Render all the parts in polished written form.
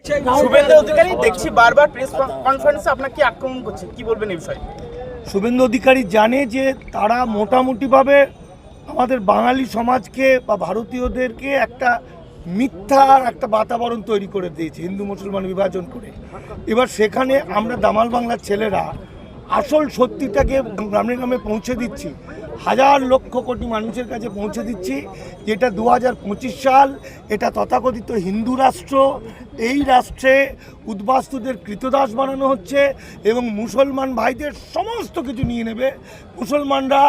শুভেন্দু অধিকারী দেখছি বারবার প্রেস কনফারেন্সে আপনাকে আক্রমণ করছে, কি বলবেন এই বিষয়ে? শুভেন্দু অধিকারী জানে যে তারা মোটামুটিভাবে আমাদের বাঙালি সমাজকে বা ভারতীয়দেরকে একটা মিথ্যা একটা বাতাবরণ তৈরি করে দিয়েছে হিন্দু মুসলমান বিভাজন করে। এবার সেখানে আমরা দামাল বাংলার ছেলেরা আসল সত্যিটাকে গ্রামে গ্রামে পৌঁছে দিচ্ছি, হাজার লক্ষ কোটি মানুষের কাছে পৌঁছে দিচ্ছি, যেটা 2025 সাল, এটা তথাকথিত হিন্দু রাষ্ট্র। এই রাষ্ট্রে উদ্বাস্তুদের কৃতদাস বানানো হচ্ছে এবং মুসলমান ভাইদের সমস্ত কিছু নিয়ে নেবে। মুসলমানরা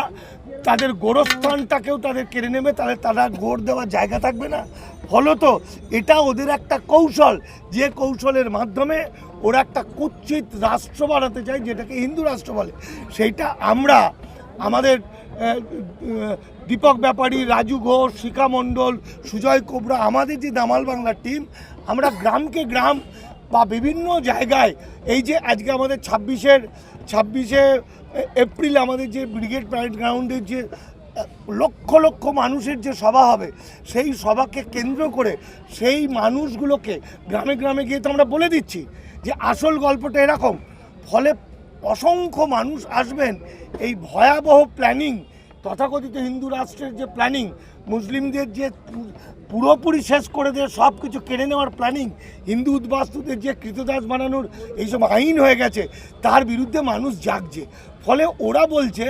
তাদের গোরস্থানটাকেও তাদের কেড়ে নেবে, তাহলে তারা গোড় দেওয়ার জায়গা থাকবে না। ফলত এটা ওদের একটা কৌশল, যে কৌশলের মাধ্যমে ওরা একটা কুৎসিত রাষ্ট্র বানাতে চায়, যেটাকে হিন্দু রাষ্ট্র বলে। সেইটা আমরা আমাদের দীপক ব্যাপারী, রাজু ঘোষ, শিখা মণ্ডল, সুজয় কোবরা, আমাদের যে দামাল বাংলার টিম, আমরা গ্রামকে গ্রাম বা বিভিন্ন জায়গায়, এই যে আজকে আমাদের 26শে এপ্রিল আমাদের যে ব্রিগেড প্যারেড গ্রাউন্ডের যে লক্ষ লক্ষ মানুষের যে সভা হবে, সেই সভাকে কেন্দ্র করে সেই মানুষগুলোকে গ্রামে গ্রামে গিয়ে তো আমরা বলে দিচ্ছি যে আসল গল্পটা এরকম। ফলে অসংখ্য মানুষ আসবেন। এই ভয়াবহ প্ল্যানিং, তথাকথিত হিন্দু রাষ্ট্রের যে প্ল্যানিং, মুসলিমদের যে পুরোপুরি শেষ করে দিয়ে সব কিছু কেড়ে নেওয়ার প্ল্যানিং, হিন্দু উদ্বাস্তুদের যে কৃতদাস বানানোর এইসব আইন হয়ে গেছে, তার বিরুদ্ধে মানুষ জাগছে। ফলে ওরা বলছে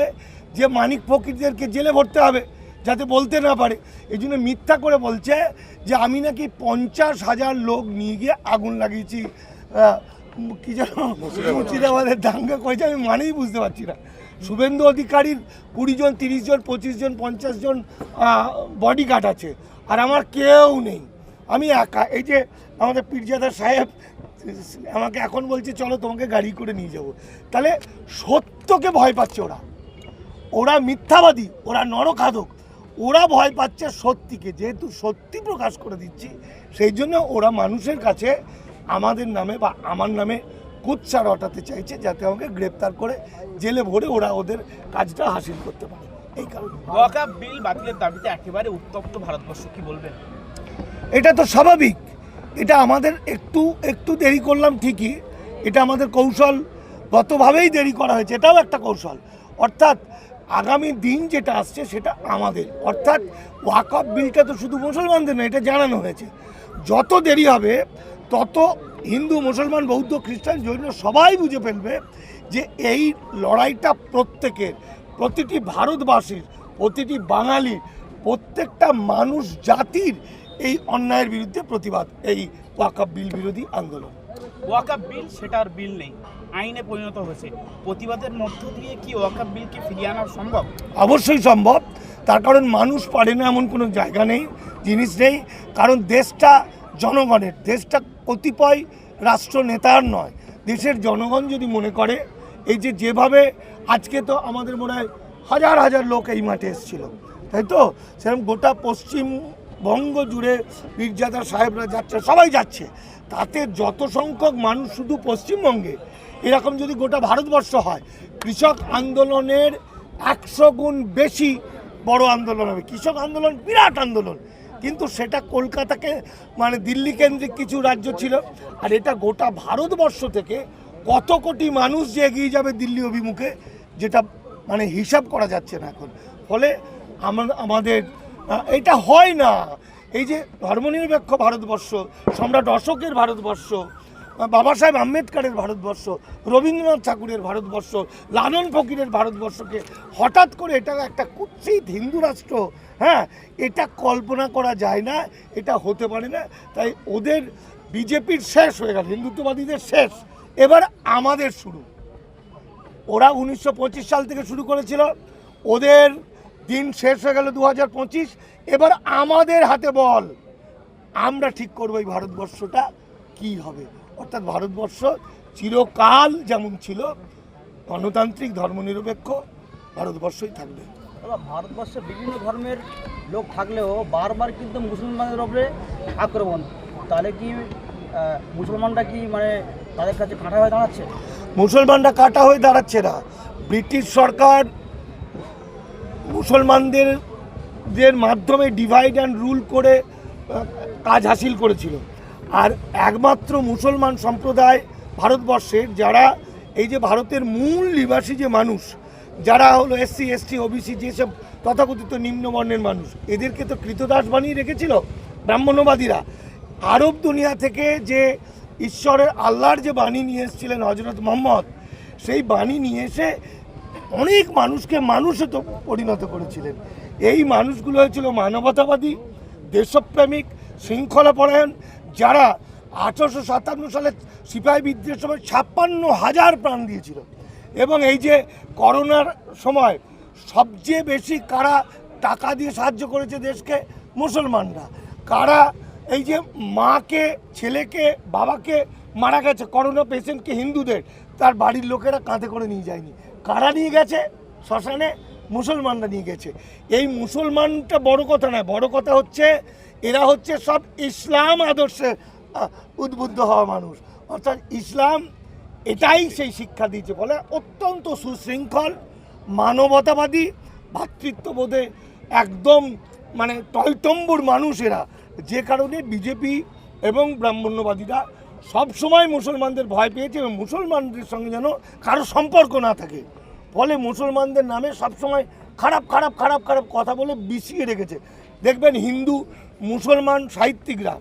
যে মানিক ফকিরদেরকে জেলে ভরতে হবে যাতে বলতে না পারে। এই জন্য মিথ্যা করে বলছে যে আমি নাকি 50,000 লোক নিয়ে গিয়ে আগুন লাগিয়েছি, কি যেন মুর্শিদাবাদের দাঙ্গা করেছে, আমি মানেই বুঝতে পারছি না। শুভেন্দু অধিকারীর 20 জন, 30 জন, 25 জন, 50 জন বডিগার্ড আছে, আর আমার কেউ নেই, আমি একা। এই যে আমাদের পীরজাদা সাহেব আমাকে এখন বলছে চলো তোমাকে গাড়ি করে নিয়ে যাব। তাহলে সত্যকে ভয় পাচ্ছে ওরা, ওরা মিথ্যাবাদী, ওরা নরখাদক, ওরা ভয় পাচ্ছে সত্যিকে। যেহেতু সত্যি প্রকাশ করে দিচ্ছি, সেই জন্য ওরা মানুষের কাছে আমাদের নামে বা আমার নামে কুৎসা রটাতে চাইছে, যাতে আমাকে গ্রেপ্তার করে জেলে ভরে ওরা ওদের কাজটা হাসিল করতে পারে। এই কারণে ওয়াকফ বিল বাতিলের দাবিতে একেবারে উত্তপ্ত ভারতবর্ষ, কি বলবেন? এটা তো স্বাভাবিক। এটা আমাদের একটু দেরি করলাম ঠিকই, এটা আমাদের কৌশলগতভাবেই দেরি করা হয়েছে, এটাও একটা কৌশল। অর্থাৎ আগামী দিন যেটা আসছে সেটা আমাদের, অর্থাৎ ওয়াকফ বিলটা তো শুধু মুসলমানদের না, এটা জানানো হয়েছে। যত দেরি হবে তত হিন্দু, মুসলমান, বৌদ্ধ, খ্রিস্টান, জৈন সবাই বুঝে ফেলবে যে এই লড়াইটা প্রত্যেকের, প্রতিটি ভারতবাসীর, প্রতিটি বাঙালির, প্রত্যেকটা মানুষ জাতির এই অন্যায়ের বিরুদ্ধে প্রতিবাদ, এই ওয়াকফ বিল বিরোধী আন্দোলন। ওয়াকফ বিল সেটার বিল নেই, আইনে পরিণত হয়েছে। প্রতিবাদের মধ্য দিয়ে কি ওয়াকফ বিলকে ফিরিয়ে আনা সম্ভব? অবশ্যই সম্ভব। তার কারণ মানুষ পারে না এমন কোনো জায়গা নেই, জিনিস নেই। কারণ দেশটা জনগণের, দেশটা কতিপয় রাষ্ট্র নেতার নয়, দেশের জনগণ যদি মনে করে, এই যে যেভাবে আজকে তো আমাদের মনে হয় হাজার হাজার লোক এই মাঠে এসেছিল, তাই তো, সেরকম গোটা পশ্চিমবঙ্গ জুড়ে পীরজাদা সাহেবরা যাচ্ছে, সবাই যাচ্ছে। তাতে যত সংখ্যক মানুষ শুধু পশ্চিমবঙ্গে, এরকম যদি গোটা ভারতবর্ষ হয়, কৃষক আন্দোলনের 100 গুণ বেশি বড় আন্দোলন হবে। কৃষক আন্দোলন বিরাট আন্দোলন, কিন্তু সেটা কলকাতাকে মানে দিল্লি কেন্দ্রিক কিছু রাজ্য ছিল, আর এটা গোটা ভারতবর্ষ থেকে কত কোটি মানুষ যে এগিয়ে যাবে দিল্লি অভিমুখে, যেটা মানে হিসাব করা যাচ্ছে না এখন। ফলে আমাদের এটা হয় না। এই যে ধর্মনিরপেক্ষ ভারতবর্ষ, সম্রাট অশোকের ভারতবর্ষ, বাবা সাহেব আম্বেদকরের ভারতবর্ষ, রবীন্দ্রনাথ ঠাকুরের ভারতবর্ষ, লালন ফকিরের ভারতবর্ষকে হঠাৎ করে এটা একটা কুৎসিত হিন্দু রাষ্ট্র, হ্যাঁ, এটা কল্পনা করা যায় না, এটা হতে পারে না। তাই ওদের বিজেপির শেষ হয়ে গেল, হিন্দুত্ববাদীদের শেষ, এবার আমাদের শুরু। ওরা 1925 সাল থেকে শুরু করেছিল, ওদের দিন শেষ হয়ে গেল 2025। এবার আমাদের হাতে বল, আমরা ঠিক করবো এই ভারতবর্ষটা কি হবে। অর্থাৎ ভারতবর্ষ চিরকাল যেমন ছিল গণতান্ত্রিক ধর্মনিরপেক্ষ ভারতবর্ষই থাকবে। ভারতবর্ষে বিভিন্ন ধর্মের লোক থাকলেও বারবার কিন্তু মুসলমানদের উপরে আক্রমণ, তাহলে কি মুসলমানরা কি মানে তাদের কাছে কাঁটা হয়ে দাঁড়াচ্ছে? মুসলমানরা কাঁটা হয়ে দাঁড়াচ্ছে না। ব্রিটিশ সরকার মুসলমানদের মাধ্যমে ডিভাইড অ্যান্ড রুল করে কাজ হাসিল করেছিল। আর একমাত্র মুসলমান সম্প্রদায় ভারতবর্ষের, যারা এই যে ভারতের মূল নিবাসী যে মানুষ, যারা হলো এসসি এসটি ওবিসি, যেসব তথাকথিত নিম্নবর্ণের মানুষ, এদেরকে তো কৃতদাস বানিয়ে রেখেছিল ব্রাহ্মণ্যবাদীরা। আরব দুনিয়া থেকে যে ঈশ্বরের আল্লাহর যে বাণী নিয়ে এসেছিলেন হজরত মোহাম্মদ, সেই বাণী নিয়ে এসে অনেক মানুষকে মানুষে তো পরিণত করেছিলেন। এই মানুষগুলো হয়েছিল মানবতাবাদী, দেশপ্রেমিক, শৃঙ্খলাপরায়ণ, যারা 1857 সালে সিপাহী বিদ্রোহের সময় 56,000 প্রাণ দিয়েছিল। এবং এই যে করোনার সময় সবচেয়ে বেশি কারা টাকা দিয়ে সাহায্য করেছে দেশকে? মুসলমানরা। কারা এই যে মাকে, ছেলেকে, বাবাকে মারা গেছে করোনা পেশেন্টকে, হিন্দুদের, তার বাড়ির লোকেরা কাঁধে করে নিয়ে যায়নি। কারা নিয়ে গেছে শ্মশানে? মুসলমানরা নিয়ে গেছে। এই মুসলমানটা বড় কথা নয়, বড় কথা হচ্ছে এরা হচ্ছে সব ইসলাম আদর্শে উদ্বুদ্ধ হওয়া মানুষ। অর্থাৎ ইসলাম এটাই সেই শিক্ষা দিয়েছে, বলে অত্যন্ত সুশৃঙ্খল, মানবতাবাদী, ভ্রাতৃত্ববোধে একদম মানে টয়টম্বুর মানুষ এরা। যে কারণে বিজেপি এবং ব্রাহ্মণ্যবাদীরা সবসময় মুসলমানদের ভয় পেয়েছে এবং মুসলমানদের সঙ্গে যেন কারো সম্পর্ক না থাকে। ফলে মুসলমানদের নামে সবসময় খারাপ খারাপ খারাপ খারাপ কথা বলে বিষিয়ে রেখেছে। দেখবেন হিন্দু মুসলমান সাহিত্যিকরা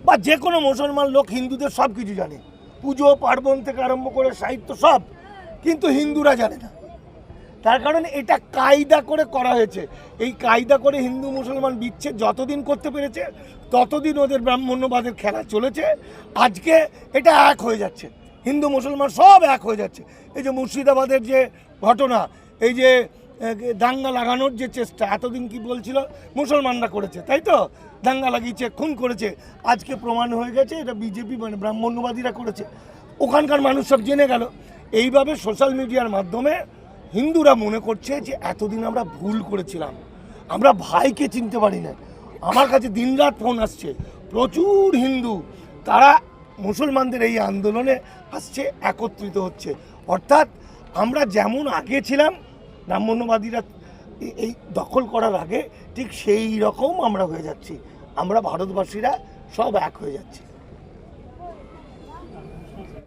বা যে কোনো মুসলমান লোক হিন্দুদের সব কিছু জানে, পুজো পার্বণ থেকে আরম্ভ করে সাহিত্য সব, কিন্তু হিন্দুরা জানে না। তার কারণ এটা কায়দা করে করা হয়েছে। এই কায়দা করে হিন্দু মুসলমান বিচ্ছেদ যতদিন করতে পেরেছে ততদিন ওদের ব্রাহ্মণ্যবাদের খেলা চলেছে। আজকে এটা এক হয়ে যাচ্ছে, হিন্দু মুসলমান সব এক হয়ে যাচ্ছে। এই যে মুর্শিদাবাদের যে ঘটনা, এই যে দাঙ্গা লাগানোর যে চেষ্টা, এতদিন কি বলছিল মুসলমানরা করেছে, তাই তো? দাঙ্গা লাগিয়েছে, খুন করেছে, আজকে প্রমাণ হয়ে গেছে এটা বিজেপি মানে ব্রাহ্মণ্যবাদীরা করেছে। ওখানকার মানুষ সব জেনে গেল। এইভাবে সোশ্যাল মিডিয়ার মাধ্যমে হিন্দুরা মনে করছে যে এতদিন আমরা ভুল করেছিলাম, আমরা ভাইকে চিনতে পারি না। আমার কাছে দিনরাত ফোন আসছে, প্রচুর হিন্দু তারা মুসলমানদের এই আন্দোলনে আসছে, একত্রিত হচ্ছে। অর্থাৎ আমরা যেমন আগে ছিলাম ব্রাহ্মণ্যবাদীরা এই দখল করার আগে, ঠিক সেই রকম আমরা হয়ে যাচ্ছি। আমরা ভারতবাসীরা সব এক হয়ে যাচ্ছি।